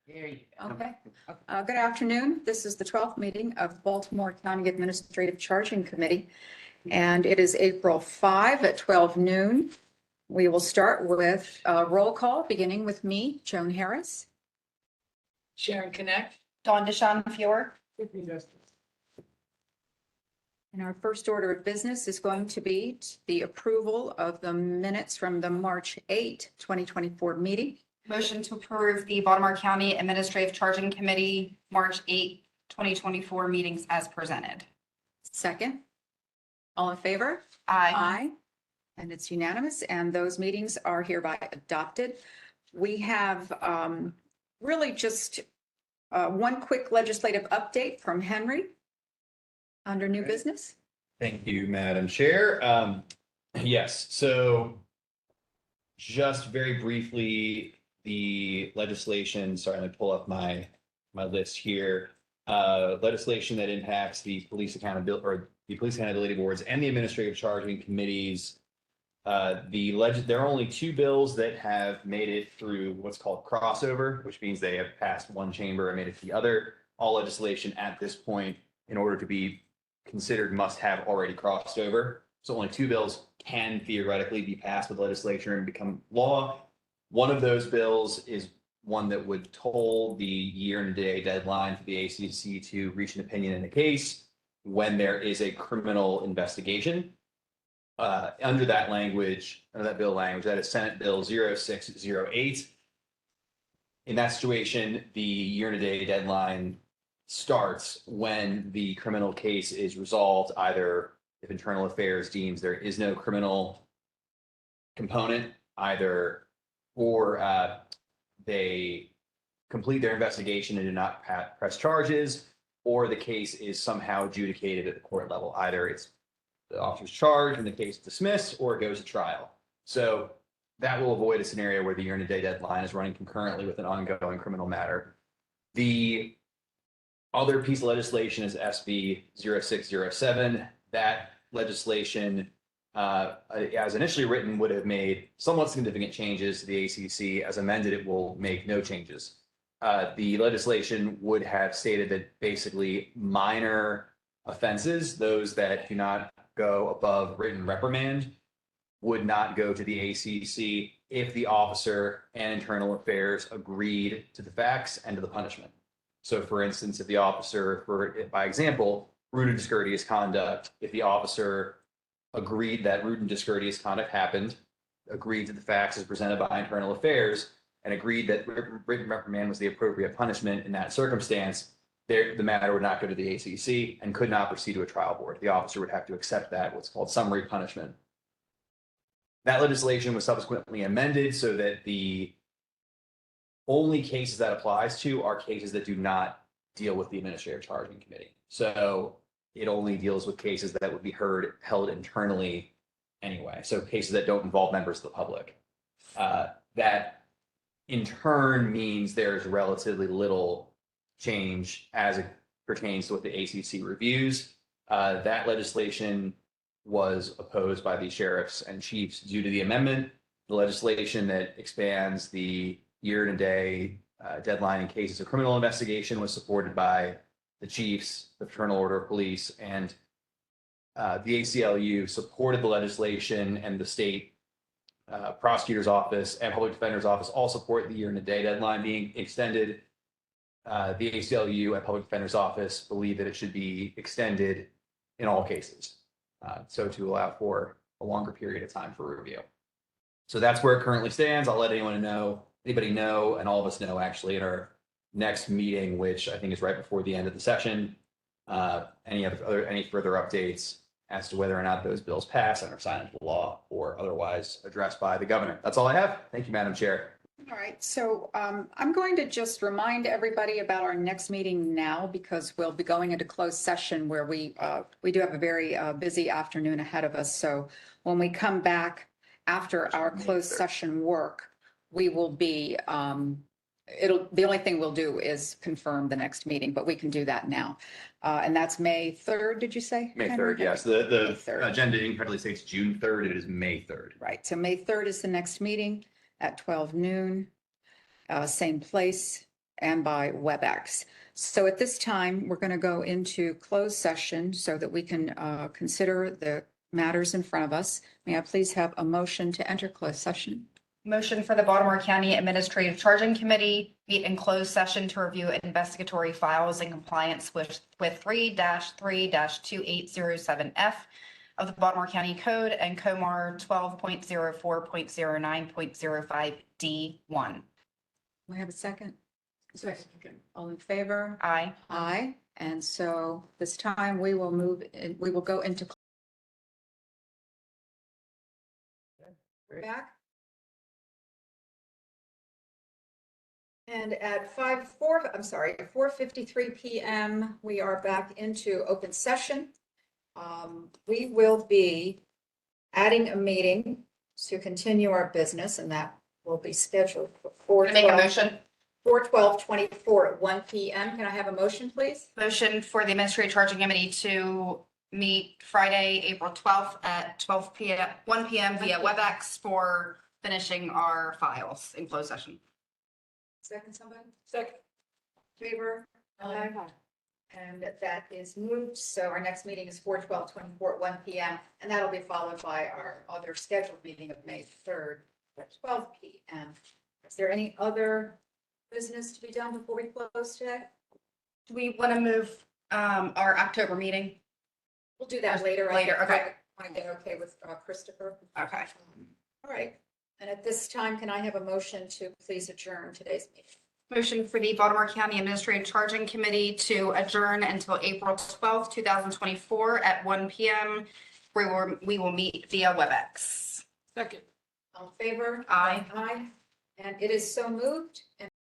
There you go. Okay. Good afternoon. This is the 12th meeting of Baltimore County Administrative Charging Committee, and it is April 5 at 12 noon. We will start with a roll call, beginning with me, Joan Harris. Sharon Connect. Dawn DeShawn Fior. And our first order of business is going to be the approval of the minutes from the March 8, 2024 meeting. Motion to approve the Baltimore County Administrative Charging Committee, March 8, 2024 meetings as presented. Second. All in favor? Aye. And it's unanimous, and those meetings are hereby adopted. We have really just one quick legislative update from Henry under new business. Thank you, Madam Chair. Yes, so just very briefly, the legislation, sorry, let me pull up my list here. Legislation that impacts the police accountability boards and the administrative charging committees. There are only two bills that have made it through what's called crossover, which means they have passed one chamber and made it to the other. All legislation at this point, in order to be considered, must have already crossed over. So only two bills can theoretically be passed with legislature and become law. One of those bills is one that would toll the year and a day deadline for the ACC to reach an opinion in a case when there is a criminal investigation. Under that language, under that bill language, that is Senate Bill 0608. In that situation, the year and a day deadline starts when the criminal case is resolved, either if Internal Affairs deems there is no criminal component, either or they complete their investigation and do not press charges, or the case is somehow adjudicated at the court level. Either it's the officer's charged and the case is dismissed, or it goes to trial. So that will avoid a scenario where the year and a day deadline is running concurrently with an ongoing criminal matter. The other piece of legislation is SB 0607. That legislation, as initially written, would have made somewhat significant changes to the ACC. As amended, it will make no changes. The legislation would have stated that basically minor offenses, those that do not go above written reprimand, would not go to the ACC if the officer and Internal Affairs agreed to the facts and to the punishment. So, for instance, if the officer, by example, rude and discourteous conduct, if the officer agreed that rude and discourteous conduct happened, agreed to the facts as presented by Internal Affairs, and agreed that written reprimand was the appropriate punishment in that circumstance, the matter would not go to the ACC and could not proceed to a trial board. The officer would have to accept that, what's called summary punishment. That legislation was subsequently amended so that the only cases that applies to are cases that do not deal with the Administrative Charging Committee. So it only deals with cases that would be held internally anyway. So cases that don't involve members of the public. That in turn means there's relatively little change as it pertains to what the ACC reviews. That legislation was opposed by the sheriffs and chiefs due to the amendment. The legislation that expands the year and a day deadline in cases of criminal investigation was supported by the chiefs, the Fraternal Order of Police, and the ACLU supported the legislation, and the state prosecutor's office and public defender's office all support the year and a day deadline being extended. The ACLU and public defender's office believe that it should be extended in all cases, so to allow for a longer period of time for review. So that's where it currently stands. I'll let anybody know, and all of us know actually at our next meeting, which I think is right before the end of the session, any further updates as to whether or not those bills pass and are signed into law or otherwise addressed by the governor. That's all I have. Thank you, Madam Chair. All right, so I'm going to just remind everybody about our next meeting now, because we'll be going into closed session where we do have a very busy afternoon ahead of us. So when we come back after our closed session work, we will be, the only thing we'll do is confirm the next meeting, but we can do that now. And that's May 3rd, did you say? May Henry? 3rd, yes. The agenda incorrectly states June 3rd. It is May 3rd. Right, so May 3rd is the next meeting at 12 noon, same place. and by WebEx. So at this time, we're going to go into closed session so that we can consider the matters in front of us. May I please have a motion to enter closed session? Motion for the Baltimore County Administrative Charging Committee meet in closed session to review investigatory files in compliance with 3-3-2807F of the Baltimore County Code and Comar 12.04.09.05D1. We have a second? All in favor? Aye. Aye. And so this time we will we will go into. Back. And at 4:53 PM, we are back into open session. We will be adding a meeting to continue our business, and that will be scheduled for Make a motion. 4/12/24 at 1 PM. Can I have a motion, please? Motion for the Administrative Charging Committee to meet Friday, April 12th at 12 PM, 1 PM via WebEx for finishing our files in closed session. Second, somebody? Second. Favor? Aye. And that is moved. So our next meeting is 4/12/24 at 1 PM. And that'll be followed by our other scheduled meeting of May 3rd at 12 PM. Is there any other business to be done before we close today? Do we want to move our October meeting? We'll do that later. Later, okay. Want to get okay with Christopher? Okay. All right. And at this time, can I have a motion to please adjourn today's meeting? Motion for the Baltimore County Administrative Charging Committee to adjourn until April 12th, 2024 at 1 PM. We will meet via WebEx. Second. All in favor? Aye. Aye. And it is so moved. And